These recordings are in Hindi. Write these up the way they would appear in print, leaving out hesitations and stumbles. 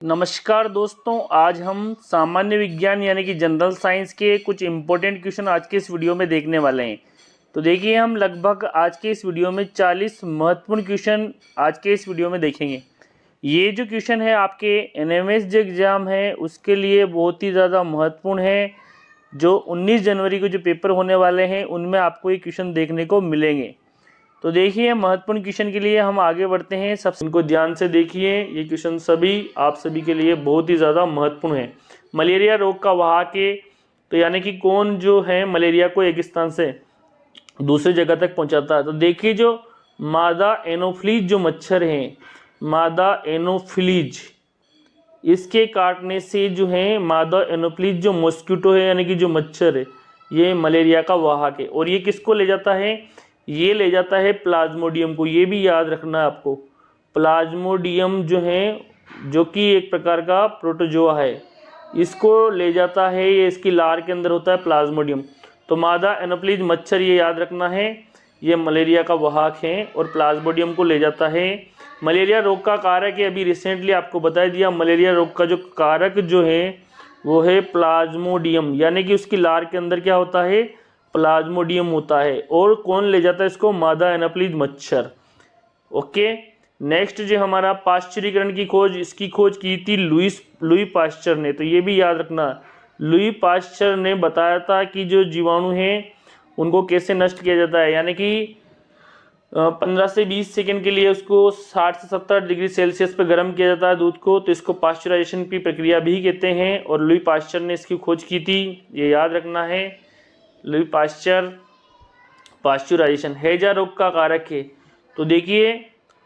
नमस्कार दोस्तों, आज हम सामान्य विज्ञान यानी कि जनरल साइंस के कुछ इम्पोर्टेंट क्वेश्चन आज के इस वीडियो में देखने वाले हैं। तो देखिए, हम लगभग आज के इस वीडियो में 40 महत्वपूर्ण क्वेश्चन आज के इस वीडियो में देखेंगे। ये जो क्वेश्चन है आपके एनएमएस जो एग्ज़ाम है उसके लिए बहुत ही ज़्यादा महत्वपूर्ण है। जो 19 जनवरी को जो पेपर होने वाले हैं उनमें आपको ये क्वेश्चन देखने को मिलेंगे। तो देखिए, महत्वपूर्ण क्वेश्चन के लिए हम आगे बढ़ते हैं। सब इनको ध्यान से देखिए, ये क्वेश्चन सभी आप सभी के लिए बहुत ही ज़्यादा महत्वपूर्ण है। मलेरिया रोग का वाहक है, तो यानी कि कौन जो है मलेरिया को एक स्थान से दूसरी जगह तक पहुंचाता है। तो देखिए, जो मादा एनोफ्लीज जो मच्छर हैं, मादा एनोफ्लीज, इसके काटने से जो है मादा एनोफ्लीज जो मॉस्किटो है यानी कि जो मच्छर है, ये मलेरिया का वाहक है। और ये किसको ले जाता है? ये ले जाता है प्लाज्मोडियम को। ये भी याद रखना है आपको। प्लाज्मोडियम जो है, जो कि एक प्रकार का प्रोटोजोआ है, इसको ले जाता है। ये इसकी लार के अंदर होता है प्लाज्मोडियम। तो मादा एनोफ्लीज मच्छर, ये याद रखना है, ये मलेरिया का वाहक है और प्लाज्मोडियम को ले जाता है। मलेरिया रोग का कारक है, अभी रिसेंटली आपको बता दिया। मलेरिया रोग का जो कारक जो है वो है प्लाज्मोडियम, यानी कि उसकी लार के अंदर क्या होता है? प्लाज्मोडियम होता है। और कौन ले जाता है इसको? मादा एनोफ्लीज मच्छर। ओके, नेक्स्ट जो हमारा पाश्चरीकरण की खोज, इसकी खोज की थी लुई पाश्चर ने। तो ये भी याद रखना, लुई पाश्चर ने बताया था कि जो जीवाणु हैं उनको कैसे नष्ट किया जाता है, यानी कि 15 से 20 सेकंड के लिए उसको 60 से 70 डिग्री सेल्सियस पर गर्म किया जाता है दूध को। तो इसको पाश्चराइजेशन की प्रक्रिया भी कहते हैं और लुई पाश्चर ने इसकी खोज की थी, ये याद रखना है। Louis Pasteur, pasteurisation. हैजा रोग का कारक है, तो देखिए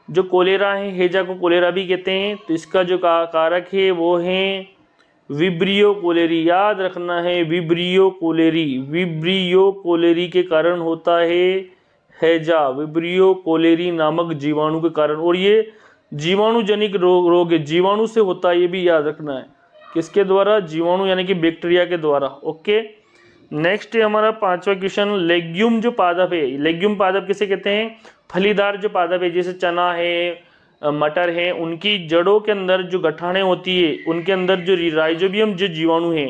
जो कोलेरा है, हैजा को कोलेरा भी कहते हैं। तो इसका जो कारक है वो है विब्रियो कोलेरी, याद रखना है, विब्रियो कोलेरी। विब्रियो कोलेरी के कारण होता है हैजा, विब्रियो कोलेरी नामक जीवाणु के कारण। और ये जीवाणु जनिक रोग है, जीवाणु से होता है, ये भी याद रखना है। किसके द्वारा? जीवाणु यानी कि बैक्टीरिया के द्वारा। ओके, नेक्स्ट है हमारा 5वां क्वेश्चन। लेग्यूम जो पादप है, लेग्यूम पादप किसे कहते हैं? फलीदार जो पादप है, जैसे चना है, मटर है, उनकी जड़ों के अंदर जो गठाने होती है उनके अंदर जो राइजोबियम जो जीवाणु है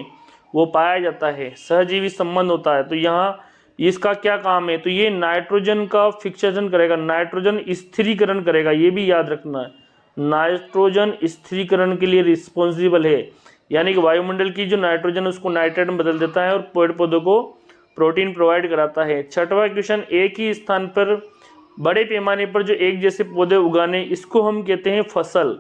वो पाया जाता है, सहजीवी संबंध होता है। तो यहाँ इसका क्या काम है? तो ये नाइट्रोजन का फिक्सेशन करेगा, नाइट्रोजन स्थिरीकरण करेगा, ये भी याद रखना है। नाइट्रोजन स्थिरीकरण के लिए रिस्पॉन्सिबल है, यानी कि वायुमंडल की जो नाइट्रोजन उसको नाइट्रेट में बदल देता है और पेड़ पौधों को प्रोटीन प्रोवाइड कराता है। 6वां क्वेश्चन। एक ही स्थान पर बड़े पैमाने पर जो एक जैसे पौधे उगाने, इसको हम कहते हैं फसल।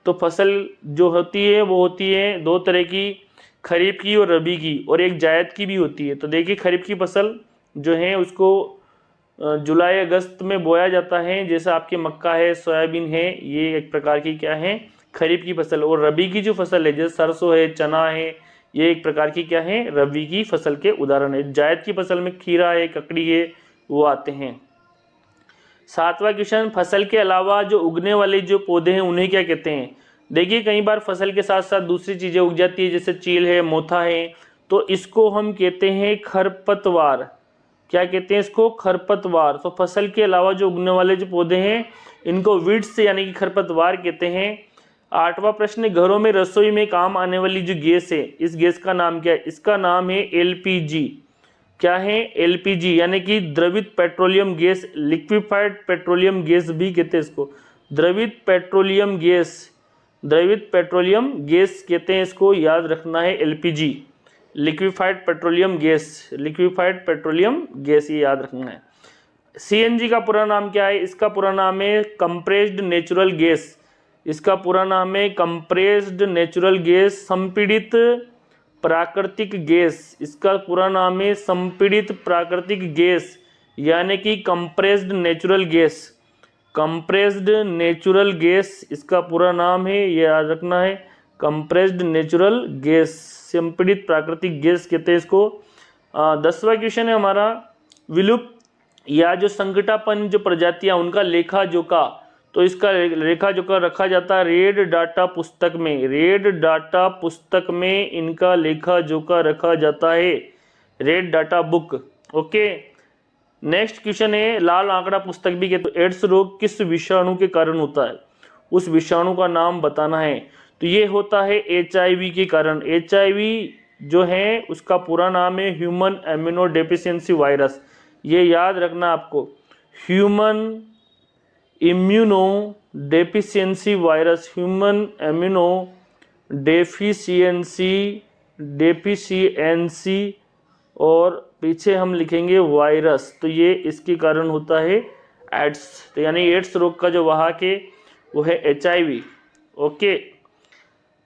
तो फसल जो होती है वो होती है दो तरह की, खरीफ की और रबी की, और एक जायद की भी होती है। तो देखिए, खरीफ की फसल जो है उसको जुलाई अगस्त में बोया जाता है, जैसे आपकी मक्का है, सोयाबीन है, ये एक प्रकार की क्या है? खरीफ की फसल। और रबी की जो फसल है, जैसे सरसों है, चना है, ये एक प्रकार की क्या है? रबी की फसल के उदाहरण है। जायद की फसल में खीरा है, ककड़ी है, वो आते हैं। 7वां क्वेश्चन। फसल के अलावा जो उगने वाले जो पौधे हैं उन्हें क्या कहते हैं? देखिए, कई बार फसल के साथ साथ दूसरी चीजें उग जाती है, जैसे चील है, मोथा है, तो इसको हम कहते हैं खरपतवार। क्या कहते हैं इसको? खरपतवार। तो फसल के अलावा जो उगने वाले जो पौधे हैं इनको वीड्स यानी कि खरपतवार कहते हैं। 8वां प्रश्न। घरों में रसोई में काम आने वाली जो गैस है, इस गैस का नाम क्या है? इसका नाम है एलपीजी। क्या है? एलपीजी, यानी कि द्रवित petroleum gas, liquefied petroleum gas भी कहते हैं इसको। द्रवित पेट्रोलियम गैस, द्रवित पेट्रोलियम गैस कहते हैं इसको, याद रखना है LPG, liquefied petroleum gas, liquefied petroleum gas, ये याद रखना है। सीएनजी का पूरा नाम क्या है? इसका पूरा नाम है कंप्रेस्ड नेचुरल गैस। इसका पूरा नाम है कंप्रेस्ड नेचुरल गैस, संपीड़ित प्राकृतिक गैस। इसका पूरा नाम है संपीड़ित प्राकृतिक गैस, यानी कि compressed natural gas, compressed natural gas इसका पूरा नाम है, ये याद रखना है, कंप्रेस्ड नेचुरल गैस, संपीड़ित प्राकृतिक गैस कहते हैं इसको। 10वां क्वेश्चन है हमारा। विलुप्त या जो संकटापन्न जो प्रजातियां, उनका लेखा जोखा, तो इसका लेखा जोखा रखा जाता है रेड डाटा पुस्तक में। रेड डाटा पुस्तक में इनका लेखा जोखा रखा जाता है, red data book. Okay, next question है। लाल आंकड़ा पुस्तक भी कहते हैं। एड्स रोग किस विषाणु के कारण होता है? उस विषाणु का नाम बताना है। तो ये होता है HIV के कारण। HIV जो है उसका पूरा नाम है ह्यूमन इम्यूनो डेफिशिएंसी वायरस। ये याद रखना आपको, human immuno deficiency virus, human immuno deficiency और पीछे हम लिखेंगे वायरस। तो ये इसके कारण होता है एड्स। तो यानी एड्स रोग का जो वाहक है वो है HIV। ओके,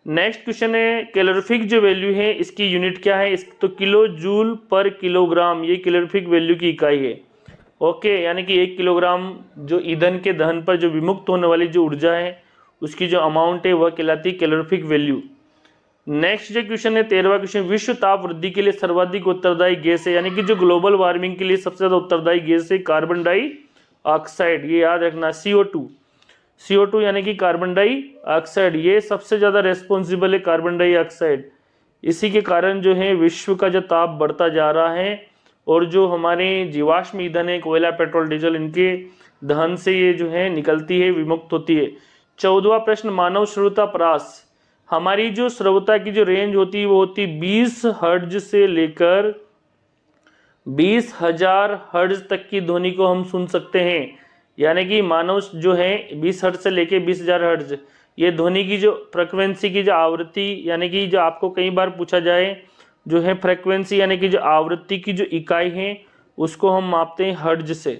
नेक्स्ट क्वेश्चन है कैलोरीफिक जो वैल्यू है इसकी यूनिट क्या है? तो किलो जूल पर किलोग्राम, ये कैलोरीफिक वैल्यू की इकाई है। ओके, यानी कि 1 किलोग्राम जो ईंधन के दहन पर जो विमुक्त होने वाली जो ऊर्जा है उसकी जो अमाउंट है वह कहलाती है कैलोरीफिक वैल्यू। नेक्स्ट जो क्वेश्चन है 13वां क्वेश्चन, विश्व ताप वृद्धि के लिए सर्वाधिक उत्तरदायी गैस है, यानी कि जो ग्लोबल वार्मिंग के लिए सबसे ज्यादा उत्तरदायी गैस है कार्बन डाइऑक्साइड। ये याद रखना, CO2 यानी कि कार्बन डाइऑक्साइड, ये सबसे ज्यादा रेस्पॉन्सिबल है कार्बन डाइऑक्साइड। इसी के कारण जो है विश्व का जो ताप बढ़ता जा रहा है और जो हमारे जीवाश्म ईंधन है कोयला पेट्रोल डीजल, इनके दहन से ये जो है निकलती है, विमुक्त होती है। 14वां प्रश्न, मानव श्रोता परास, हमारी जो श्रव्यता की जो रेंज होती है वो होती 20 हर्ट्ज से लेकर 20,000 हर्ट्ज तक की ध्वनि को हम सुन सकते हैं। यानी कि मानव जो है 20 हर्ट्ज से लेकर 20,000 हर्ट्ज, ये ध्वनि की जो फ्रिक्वेंसी की जो आवृत्ति, यानी कि जो आपको कई बार पूछा जाए जो है फ्रिक्वेंसी यानी कि जो आवृत्ति की जो इकाई है उसको हम मापते हैं हर्ट्ज से।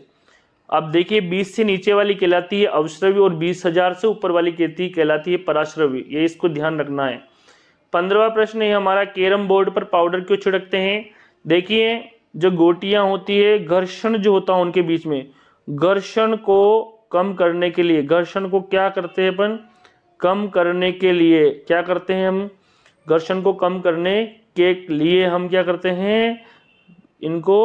अब देखिए 20 से नीचे वाली कहलाती है अवश्रवी और 20,000 से ऊपर वाली कहलाती है पराश्रवी, ये इसको ध्यान रखना है। 15वां प्रश्न है हमारा, कैरम बोर्ड पर पाउडर क्यों छिड़कते हैं? देखिए जो गोटियां होती है, घर्षण जो होता है उनके बीच में, घर्षण को कम करने के लिए, घर्षण को क्या करते हैं अपन, कम करने के लिए क्या करते हैं हम, घर्षण को कम करने के लिए हम क्या करते हैं, इनको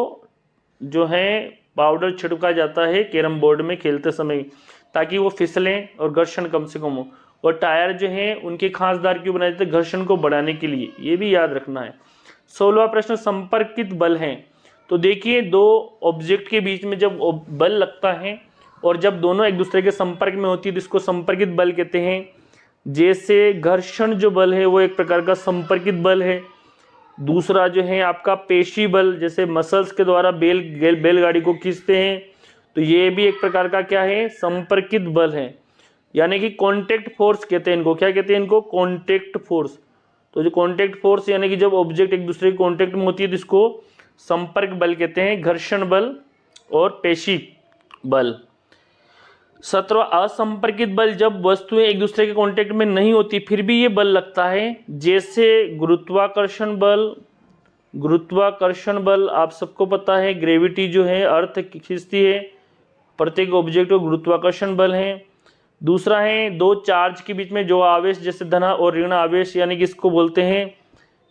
जो है पाउडर छिड़का जाता है कैरम बोर्ड में खेलते समय, ताकि वो फिसलें और घर्षण कम से कम हो। और टायर जो है उनके खासदार क्यों बनाए जाते हैं, घर्षण को बढ़ाने के लिए, ये भी याद रखना है। 16वां प्रश्न, संपर्कित बल हैं। तो देखिए दो ऑब्जेक्ट के बीच में जब बल लगता है और जब दोनों एक दूसरे के संपर्क में होती है तो इसको संपर्कित बल कहते हैं। जैसे घर्षण जो बल है वो एक प्रकार का संपर्कित बल है। दूसरा जो है आपका पेशी बल, जैसे मसल्स के द्वारा बैलगाड़ी को खींचते हैं, तो ये भी एक प्रकार का क्या है, संपर्कित बल है। यानी कि कॉन्टेक्ट फोर्स कहते हैं इनको, क्या कहते हैं इनको, कॉन्टेक्ट फोर्स। तो जो कॉन्टेक्ट फोर्स यानी कि जब ऑब्जेक्ट एक दूसरे के कॉन्टेक्ट में होती है तो इसको संपर्क बल कहते हैं, घर्षण बल और पेशी बल। 17वां, असंपर्कित बल, जब वस्तुएं एक दूसरे के कांटेक्ट में नहीं होती फिर भी ये बल लगता है, जैसे गुरुत्वाकर्षण बल। गुरुत्वाकर्षण बल आप सबको पता है, ग्रेविटी जो है अर्थ खींचती है प्रत्येक ऑब्जेक्ट को, गुरुत्वाकर्षण बल है। दूसरा है दो चार्ज के बीच में जो आवेश, जैसे धन और ऋण आवेश, यानी कि इसको बोलते हैं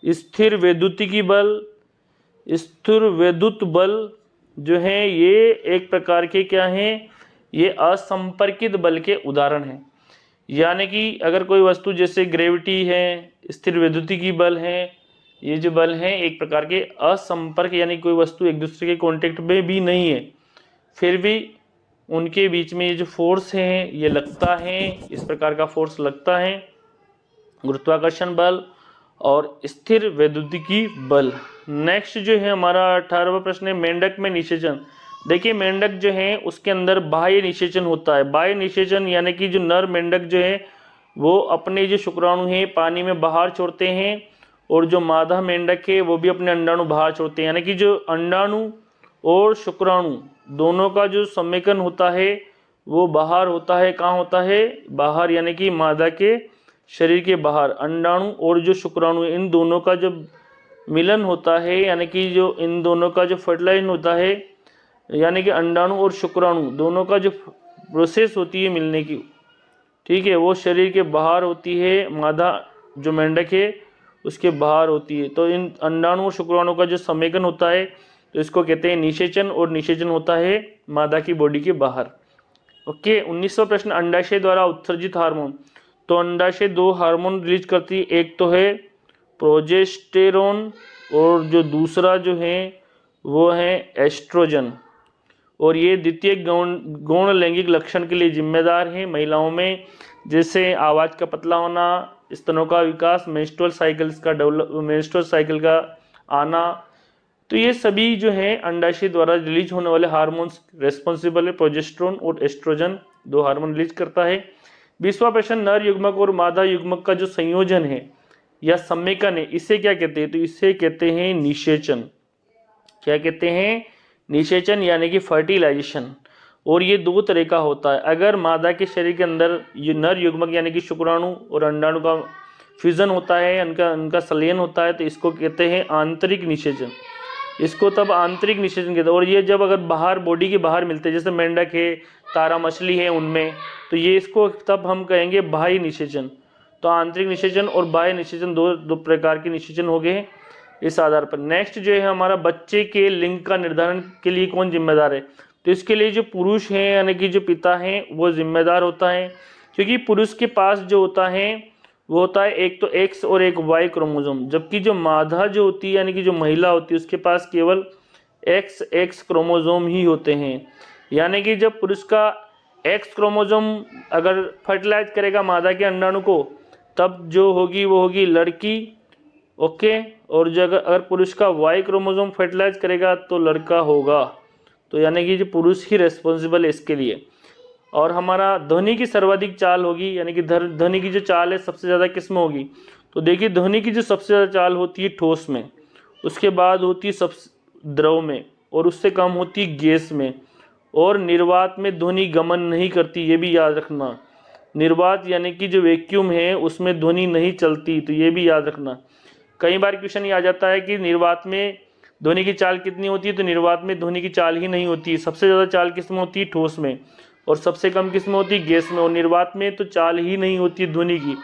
स्थिर वैद्युतिकी बल। स्थिर वैद्युत बल जो है ये एक प्रकार के क्या हैं, ये असंपर्कित बल के उदाहरण हैं। यानी कि अगर कोई वस्तु जैसे ग्रेविटी है, स्थिर वैद्युतिकी बल है, ये जो बल हैं एक प्रकार के असंपर्क, यानी कोई वस्तु एक दूसरे के कांटेक्ट में भी नहीं है फिर भी उनके बीच में ये जो फोर्स है ये लगता है, इस प्रकार का फोर्स लगता है, गुरुत्वाकर्षण बल और स्थिर वैद्युतिकी बल। नेक्स्ट जो है हमारा 18वां प्रश्न है, मेंढक में निषेचन। देखिए मेंढक जो है उसके अंदर बाह्य निषेचन होता है। बाह्य निषेचन यानी कि जो नर मेंढक जो है वो अपने जो शुक्राणु है पानी में बाहर छोड़ते हैं और जो मादा मेंढक है वो भी अपने अंडाणु बाहर छोड़ते हैं। यानी कि जो अंडाणु और शुक्राणु दोनों का जो समेकन होता है वो बाहर होता है। कहाँ होता है, बाहर, यानी कि मादा के शरीर के बाहर। अंडाणु और जो शुक्राणु इन दोनों का जब मिलन होता है, यानी कि जो इन दोनों का जो फर्टिलाइजेशन होता है, यानी कि अंडाणु और शुक्राणु दोनों का जो प्रोसेस होती है मिलने की, ठीक है, वो शरीर के बाहर होती है, मादा जो मेंढक है उसके बाहर होती है। तो इन अंडाणु और शुक्राणु का जो समेकन होता है तो इसको कहते हैं निषेचन, और निषेचन होता है मादा की बॉडी के बाहर। ओके, 19वां प्रश्न, अंडाशय द्वारा उत्सर्जित हार्मोन। तो अंडाशय दो हार्मोन रिलीज करती है, एक तो है प्रोजेस्टेरोन और जो दूसरा जो है वो है एस्ट्रोजन, और ये द्वितीय गौण लैंगिक लक्षण के लिए जिम्मेदार है महिलाओं में, जैसे आवाज़ का पतला होना, स्तनों का विकास, मेंस्ट्रुअल साइकिल का आना, तो ये सभी जो है अंडाशय द्वारा रिलीज होने वाले हार्मोन्स रेस्पॉन्सिबल है। प्रोजेस्टेरोन और एस्ट्रोजन 2 हार्मोन रिलीज करता है। 20वां प्रश्न, नर युग्मक और मादा युग्मक का जो संयोजन है या सम्मेकन है, इसे क्या कहते हैं? तो इसे कहते हैं निषेचन। क्या कहते हैं? निषेचन यानी कि फर्टिलाइजेशन। और ये 2 तरह का होता है। अगर मादा के शरीर के अंदर ये नर युग्मक यानी कि शुक्राणु और अंडाणु का फ्यूजन होता है, उनका संलयन होता है, तो इसको कहते हैं आंतरिक निषेचन। इसको तब आंतरिक निषेचन कहते हैं। और ये जब अगर बाहर बॉडी के बाहर मिलते हैं, जैसे मेंढक है, तारा मछली है उनमें, तो ये इसको तब हम कहेंगे बाह्य निषेचन। तो आंतरिक निषेचन और बाह्य निषेचन दो प्रकार के निषेचन हो गए इस आधार पर। नेक्स्ट जो है हमारा, बच्चे के लिंग का निर्धारण के लिए कौन जिम्मेदार है? तो इसके लिए जो पुरुष है यानी कि जो पिता है वो जिम्मेदार होता है, क्योंकि पुरुष के पास जो होता है वो होता है एक तो एक्स और एक वाई क्रोमोसोम, जबकि जो मादा जो होती है यानी कि जो महिला होती है उसके पास केवल एक्स क्रोमोसोम ही होते हैं। यानी कि जब पुरुष का एक्स क्रोमोसोम अगर फर्टिलाइज करेगा मादा के अंडाणु को, तब जो होगी वो होगी लड़की, ओके। और जो अगर पुरुष का वाई क्रोमोसोम फर्टिलाइज करेगा तो लड़का होगा। तो यानी कि जो पुरुष ही रेस्पॉन्सिबल है इसके लिए। और हमारा ध्वनि की सर्वाधिक चाल होगी, यानी कि ध्वनि की जो चाल है सबसे ज़्यादा किस में होगी? तो देखिए, ध्वनि की जो सबसे ज़्यादा चाल होती है ठोस में, उसके बाद होती है सब द्रव में, और उससे कम होती है गैस में। और निर्वात में ध्वनि गमन नहीं करती, ये भी याद रखना। निर्वात यानी कि जो वैक्यूम है उसमें ध्वनि नहीं चलती, तो ये भी याद रखना। कई बार क्वेश्चन ये आ जाता है कि निर्वात में ध्वनि की चाल कितनी होती है? तो निर्वात में ध्वनि की चाल ही नहीं होती। सबसे ज़्यादा चाल किस में होती है? ठोस में। और सबसे कम किस में होती है? गैस में। और निर्वात में तो चाल ही नहीं होती ध्वनि की।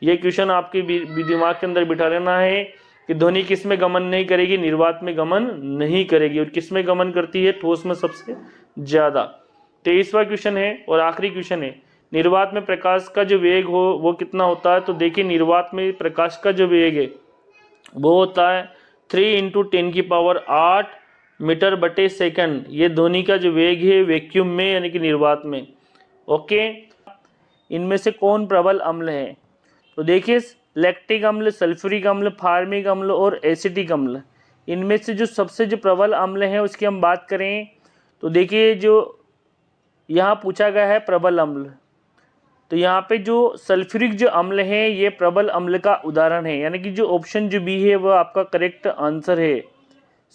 ये क्वेश्चन आपके दिमाग के अंदर बिठा लेना है कि ध्वनि किस में गमन नहीं करेगी? निर्वात में गमन नहीं करेगी। और किस में गमन करती है? ठोस में सबसे ज़्यादा। 23वां क्वेश्चन है और आखिरी क्वेश्चन है, निर्वात में प्रकाश का जो वेग हो वो कितना होता है? तो देखिए, निर्वात में प्रकाश का जो वेग है वो होता है 3 × 10⁸ मीटर बटे सेकंड। ये ध्वनि का जो वेग है वैक्यूम में यानी कि निर्वात में, ओके। इनमें से कौन प्रबल अम्ल है? तो देखिए, लैक्टिक अम्ल, सल्फ्यूरिक अम्ल, फार्मिक अम्ल और एसिटिक अम्ल, इनमें से जो सबसे जो प्रबल अम्ल है उसकी हम बात करें तो देखिए, जो यहाँ पूछा गया है प्रबल अम्ल, तो यहाँ पे जो सल्फ्यूरिक जो अम्ल है ये प्रबल अम्ल का उदाहरण है, यानी कि जो ऑप्शन जो बी है वह आपका करेक्ट आंसर है।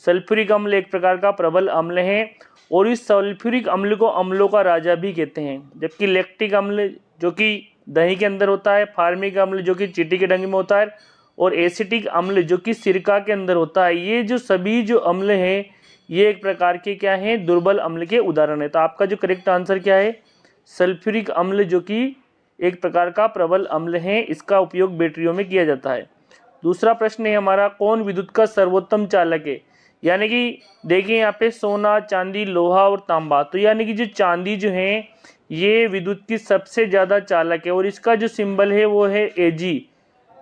सल्फ्यूरिक अम्ल एक प्रकार का प्रबल अम्ल है, और इस सल्फ्यूरिक अम्ल को अम्लों का राजा भी कहते हैं। जबकि लैक्टिक अम्ल जो कि दही के अंदर होता है, फार्मिक अम्ल जो कि चींटी के डंक में होता है, और एसिटिक अम्ल जो कि सिरका के अंदर होता है, ये जो सभी जो अम्ल हैं ये एक प्रकार के क्या हैं? दुर्बल अम्ल के उदाहरण है। तो आपका जो करेक्ट आंसर क्या है? सल्फ्यूरिक अम्ल जो कि एक प्रकार का प्रबल अम्ल है, इसका उपयोग बैटरियों में किया जाता है। दूसरा प्रश्न है हमारा, कौन विद्युत का सर्वोत्तम चालक है? यानी कि देखिए यहाँ पे सोना, चांदी, लोहा और तांबा, तो यानी कि जो चांदी जो है ये विद्युत की सबसे ज़्यादा चालक है, और इसका जो सिंबल है वो है Ag।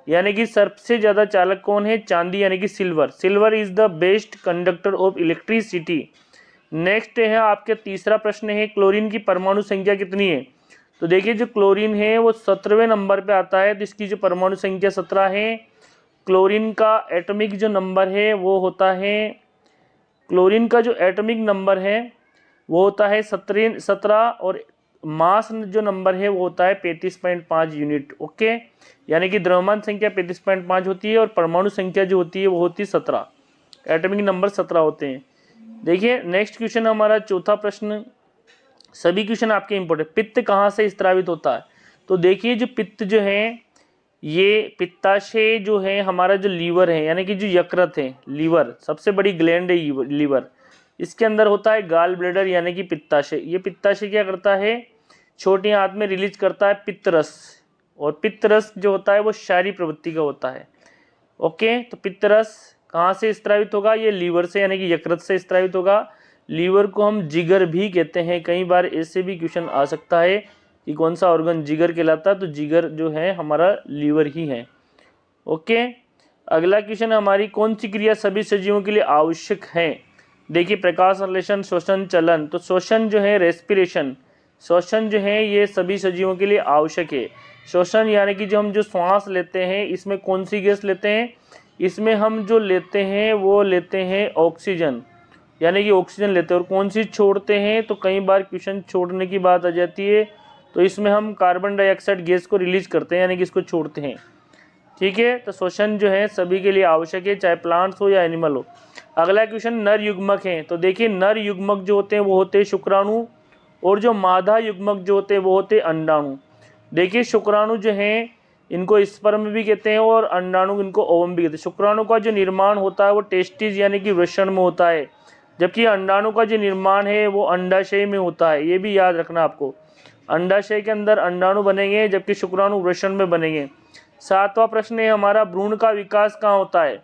यानी कि सबसे ज़्यादा चालक कौन है? चांदी यानी कि silver. Silver is the best conductor of electricity. Next है आपके तीसरा प्रश्न है, क्लोरीन की परमाणु संख्या कितनी है? तो देखिए, जो क्लोरीन है वो 17वें नंबर पे आता है, तो इसकी जो परमाणु संख्या 17 है। क्लोरीन का एटॉमिक जो नंबर है वो होता है, क्लोरीन का जो एटॉमिक नंबर है वो होता है 17, और मास जो नंबर है वो होता है 35.5 यूनिट, ओके। यानी कि द्रव्यमान संख्या 35.5 होती है और परमाणु संख्या जो होती है वो होती है 17। एटॉमिक नंबर 17 होते हैं। देखिए, नेक्स्ट क्वेश्चन हमारा चौथा प्रश्न, सभी क्वेश्चन आपके इंपॉर्टेंट। पित्त कहाँ से स्त्रावित होता है? तो देखिए, जो पित्त जो है ये पित्ताशय जो है हमारा जो लीवर है, यानी कि जो यकृत है, लीवर सबसे बड़ी ग्लैंड है लीवर, इसके अंदर होता है गाल ब्लैडर यानी कि पित्ताशय। ये पित्ताशय क्या करता है? छोटी आंत में रिलीज करता है पित्तरस, और पित्तरस जो होता है वो क्षारीय प्रवृत्ति का होता है, ओके। तो पित्तरस कहाँ से स्त्रावित होगा? ये लीवर से यानी कि यकृत से स्त्रावित होगा। लीवर को हम जिगर भी कहते हैं। कई बार ऐसे भी क्वेश्चन आ सकता है कि कौन सा ऑर्गन जिगर कहलाता है, तो जिगर जो है हमारा लीवर ही है, ओके। अगला क्वेश्चन हमारी, कौन सी क्रिया सभी सजीवों के लिए आवश्यक है? देखिए, प्रकाश संश्लेषण, श्वसन, चलन। तो श्वसन जो है रेस्पिरेशन, श्वसन जो है ये सभी सजीवों के लिए आवश्यक है। श्वसन यानी कि जो हम जो श्वास लेते हैं इसमें कौन सी गैस लेते हैं, इसमें हम जो लेते हैं वो लेते हैं ऑक्सीजन, यानी कि ऑक्सीजन लेते हैं। और कौन सी छोड़ते हैं, तो कई बार क्वेश्चन छोड़ने की बात आ जाती है, तो इसमें हम कार्बन डाइऑक्साइड गैस को रिलीज करते हैं, यानी कि इसको छोड़ते हैं। ठीक है, तो श्वसन जो है सभी के लिए आवश्यक है, चाहे प्लांट्स हो या एनिमल हो। अगला क्वेश्चन नर युग्मक है, तो देखिए नर युग्मक जो होते हैं वो होते हैं शुक्राणु, और जो मादा युग्मक जो होते हैं वो होते हैं अंडाणु। देखिए शुक्राणु जो हैं इनको स्पर्म भी कहते हैं और अंडाणु इनको ओवम भी कहते हैं। शुक्राणु का जो निर्माण होता है वो टेस्टिस यानी कि वृषण में होता है, जबकि अंडाणु का जो निर्माण है वो अंडाशय में होता है। ये भी याद रखना आपको, अंडाशय के अंदर अंडाणु बनेंगे जबकि शुक्राणु वृषण में बनेंगे। 7वां प्रश्न है हमारा, भ्रूण का विकास कहाँ होता है।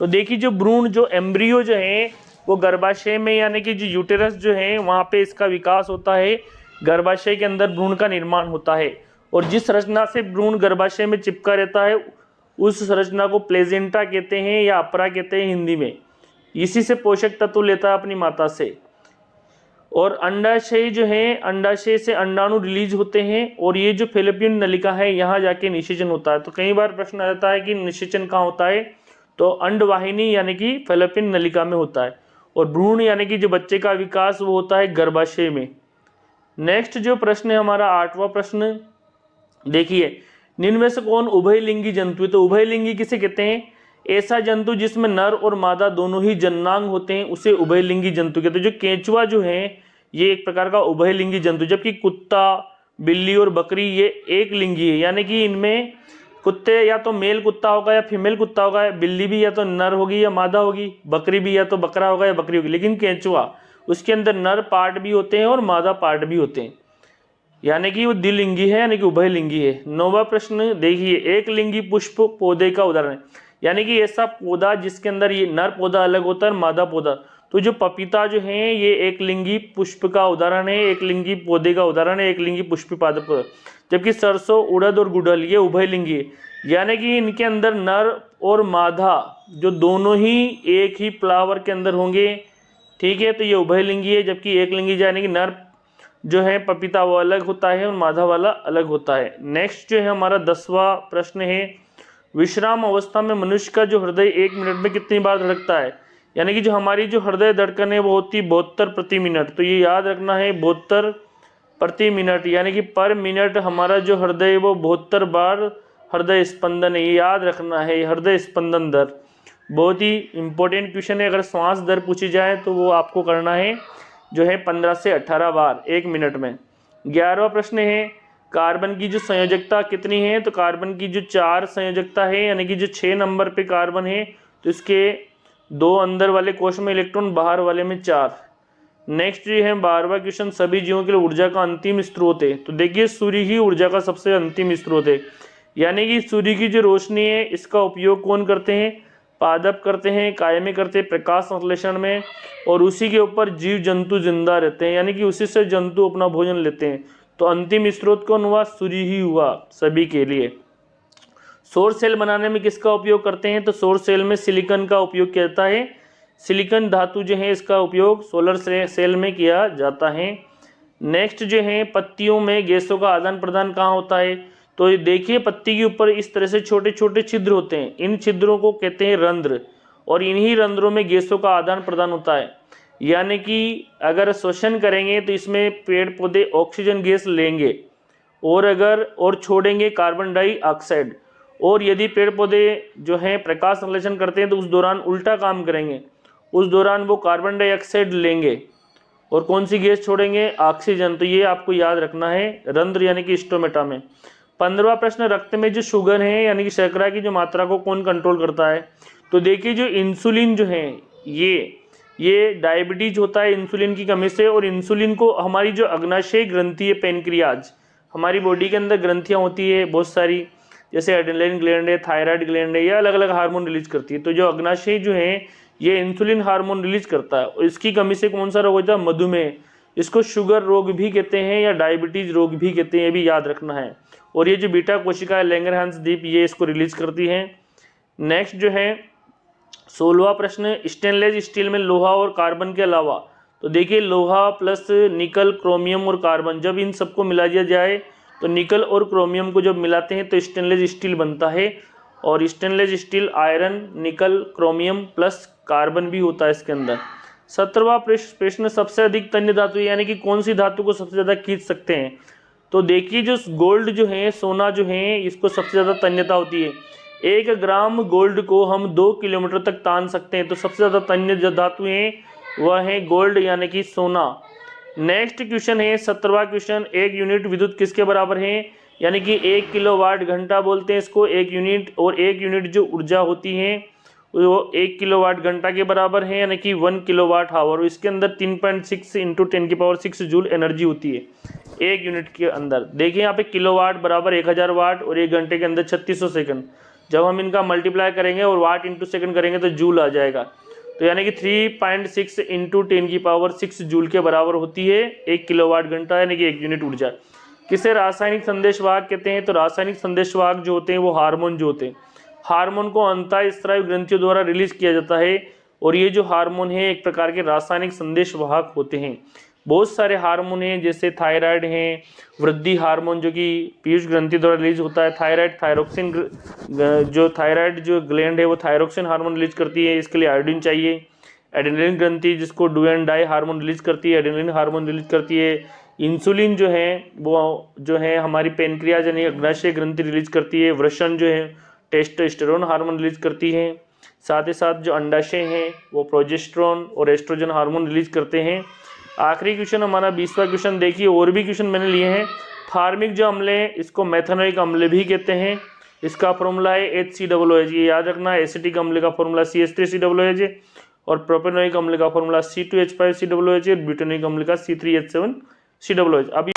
तो देखिए जो भ्रूण जो एम्ब्रियो जो है वो गर्भाशय में यानी कि जो यूटेरस जो है वहाँ पे इसका विकास होता है, गर्भाशय के अंदर भ्रूण का निर्माण होता है। और जिस संरचना से भ्रूण गर्भाशय में चिपका रहता है उस संरचना को प्लेजेंटा कहते हैं या अपरा कहते हैं हिंदी में। इसी से पोषक तत्व लेता है अपनी माता से। और अंडाशय जो है, अंडाशय से अंडाणु रिलीज होते हैं और ये जो फैलोपियन नलिका है यहाँ जाके निषेचन होता है। तो कई बार प्रश्न आ जाता है कि निषेचन कहाँ होता है, तो अंडवाहिनी यानी कि फैलोपियन नलिका में होता है। और भ्रूण यानी कि जो बच्चे का विकास वो होता है गर्भाशय में। नेक्स्ट जो प्रश्न है हमारा 8वां प्रश्न, देखिए निम्न में से कौन उभयलिंगी जंतु है। तो उभयलिंगी किसे कहते हैं, ऐसा जंतु जिसमें नर और मादा दोनों ही जननांग होते हैं उसे उभयलिंगी जंतु कहते हैं। जो केंचुआ जो है ये एक प्रकार का उभयलिंगी जंतु, जबकि कुत्ता, बिल्ली और बकरी ये एक लिंगी है, यानी कि इनमें कुत्ते या तो मेल कुत्ता होगा या फीमेल कुत्ता होगा, बिल्ली भी या तो नर होगी या मादा होगी, बकरी भी या तो बकरा होगा या बकरी होगी। लेकिन केंचुआ उसके अंदर नर पार्ट भी होते हैं और मादा पार्ट भी होते हैं, यानी कि वो द्विलिंगी है, यानी कि उभयलिंगी है। 9वां प्रश्न देखिए, एक लिंगी पुष्प पौधे का उदाहरण है, यानी कि ऐसा पौधा जिसके अंदर ये नर पौधा अलग होता है और मादा पौधा। तो जो पपीता जो है ये एक लिंगी पुष्प का उदाहरण है, एक लिंगी पौधे का उदाहरण है, एक लिंगी पुष्पी पादप पौधा। जबकि सरसों, उड़द और गुड़हल ये उभयलिंगी है, यानी कि इनके अंदर नर और मादा जो दोनों ही एक ही फ्लावर के अंदर होंगे। ठीक है, तो ये उभयलिंगी है। जबकि एक लिंगी यानी कि नर जो है पपीता वो अलग होता है और मादा वाला अलग होता है। नेक्स्ट जो है हमारा 10वां प्रश्न है, विश्राम अवस्था में मनुष्य का जो हृदय 1 मिनट में कितनी बार धड़कता है। यानी कि जो हमारी जो हृदय धड़कन है वो होती है 72 प्रति मिनट। तो ये याद रखना है 72 प्रति मिनट, यानी कि पर मिनट हमारा जो हृदय वो 72 बार हृदय स्पंदन है, ये याद रखना है। हृदय स्पंदन दर बहुत ही इंपॉर्टेंट क्वेश्चन है, अगर श्वास दर पूछी जाए तो वो आपको करना है जो है 15 से 18 बार 1 मिनट में। 11वां प्रश्न है, कार्बन की जो संयोजकता कितनी है। तो कार्बन की जो 4 संयोजकता है, यानी कि जो 6 नंबर पे कार्बन है तो इसके 2 अंदर वाले कोश में इलेक्ट्रॉन, बाहर वाले में 4। नेक्स्ट जो है 12वां क्वेश्चन, सभी जीवों के लिए ऊर्जा का अंतिम स्रोत है। तो देखिए सूर्य ही ऊर्जा का सबसे अंतिम स्रोत है, यानी कि सूर्य की जो रोशनी है इसका उपयोग कौन करते हैं, पादप करते हैं, कायमी करते हैं प्रकाश संश्लेषण में, और उसी के ऊपर जीव जंतु जिंदा रहते हैं, यानी कि उसी से जंतु अपना भोजन लेते हैं। तो अंतिम स्रोत कौन हुआ, सूर्य ही हुआ सभी के लिए। सौर सेल बनाने में किसका उपयोग करते हैं। तो सौर सेल में सिलिकॉन का उपयोग किया जाता है। सिलिकॉन धातु जो है इसका उपयोग सोलर सेल में किया जाता है। नेक्स्ट जो है, पत्तियों में गैसों का आदान प्रदान कहाँ होता है। तो देखिए पत्ती के ऊपर इस तरह से छोटे छोटे छिद्र होते हैं, इन छिद्रों को कहते हैं रंध्र, और इन्हीं रंध्रों में गैसों का आदान प्रदान होता है। यानी कि अगर श्वसन करेंगे तो इसमें पेड़ पौधे ऑक्सीजन गैस लेंगे और छोड़ेंगे कार्बन डाइऑक्साइड, और यदि पेड़ पौधे जो हैं प्रकाश संश्लेषण करते हैं तो उस दौरान उल्टा काम करेंगे, उस दौरान वो कार्बन डाइऑक्साइड लेंगे और कौन सी गैस छोड़ेंगे, ऑक्सीजन। तो ये आपको याद रखना है, रंध्र यानी कि स्टोमेटा में। 15वां प्रश्न, रक्त में जो शुगर है यानी कि शर्करा की जो मात्रा को कौन कंट्रोल करता है। तो देखिए जो इंसुलिन जो है ये डायबिटीज होता है इंसुलिन की कमी से, और इंसुलिन को हमारी जो अग्नाशय ग्रंथि है पेनक्रियाज, हमारी बॉडी के अंदर ग्रंथियां होती है बहुत सारी, जैसे एड्रेनलिन ग्लैंड है, थायराइड ग्लैंड है, ये अलग अलग हार्मोन रिलीज करती है। तो जो अग्नाशय जो है ये इंसुलिन हार्मोन रिलीज करता है, और इसकी कमी से कौन सा रोग होता है, मधुमेह। इसको शुगर रोग भी कहते हैं या डायबिटीज रोग भी कहते हैं, ये भी याद रखना है। और ये जो बीटा कोशिका लैंगरहांस द्वीप ये इसको रिलीज करती है। नेक्स्ट जो है 16वां प्रश्न, स्टेनलेस स्टील में लोहा और कार्बन के अलावा तो देखिए लोहा प्लस निकल, क्रोमियम और कार्बन, जब इन सबको मिला दिया जाए तो निकल और क्रोमियम को जब मिलाते हैं तो स्टेनलेस स्टील बनता है। और स्टेनलेस स्टील आयरन, निकल, क्रोमियम प्लस कार्बन भी होता है इसके अंदर। 17वां प्रश्न, सबसे अधिक तन्य धातु यानी कि कौन सी धातु को सबसे ज़्यादा खींच सकते हैं। तो देखिए जो गोल्ड जो है, सोना जो है, इसको सबसे ज़्यादा तन्यता होती है। 1 ग्राम गोल्ड को हम 2 किलोमीटर तक तान सकते हैं। तो सबसे ज़्यादा तन्य जो धातु है वह है गोल्ड यानी कि सोना। नेक्स्ट क्वेश्चन है 17वां क्वेश्चन, 1 यूनिट विद्युत किसके बराबर है, यानी कि 1 किलोवाट घंटा बोलते हैं इसको 1 यूनिट, और 1 यूनिट जो ऊर्जा होती है वो 1 किलोवाट घंटा के बराबर है, यानी कि 1 किलोवाट आवर। इसके अंदर 3.6 इंटू 10⁻6 जूल एनर्जी होती है 1 यूनिट के अंदर। देखिए यहाँ पे किलोवाट बराबर 1000 वाट और 1 घंटे के अंदर 3600 सेकंड। जब हम इनका मल्टीप्लाई करेंगे और वाट इंटू सेकंड करेंगे तो जूल आ जाएगा। तो यानी कि 3.6 इंटू 10⁻6 जूल के बराबर होती है 1 किलोवाट घंटा, यानी कि 1 यूनिट ऊर्जा। किसे रासायनिक संदेशवाहक कहते हैं। तो रासायनिक संदेशवाहक जो होते हैं वो हार्मोन जो होते हैं, हार्मोन को अंतःस्रावी ग्रंथियों द्वारा रिलीज किया जाता है। और ये जो हार्मोन है एक प्रकार के रासायनिक संदेशवाहक होते हैं। बहुत सारे हार्मोन हैं, जैसे थायराइड हैं, वृद्धि हार्मोन जो कि पीयूष ग्रंथि द्वारा रिलीज होता है, थायराइड थायरोक्सिन, जो थायराइड जो ग्लैंड है वो थायरोक्सिन हार्मोन रिलीज करती है, इसके लिए आयोडीन चाहिए। एड्रेनलिन ग्रंथि जिसको do and die hormone release करती है, एड्रेनलिन हार्मोन रिलीज करती है। इंसुलिन जो है वो जो है हमारी पेनक्रियाज यानी अग्नाशय ग्रंथि रिलीज करती है। वृषण जो है टेस्टोस्टेरोन हार्मोन रिलीज करती है। साथ ही साथ जो अंडाशय हैं वो प्रोजेस्टेरोन और एस्ट्रोजन हार्मोन रिलीज करते हैं। आखिरी क्वेश्चन हमारा 20वां क्वेश्चन देखिए, और भी क्वेश्चन मैंने लिए हैं। फार्मिक जो अम्ल है इसको मेथनोइक अम्ल भी कहते हैं। इसका फॉर्मूला है HCOOH, ये याद रखना। एसिटिक अम्ल का फॉर्मूला CH3COOH है, और प्रोपेनोइक अम्ल का फॉर्मूला C2H5COOH है, और ब्यूटेनोइक अम्ल का C3H7COOH। अब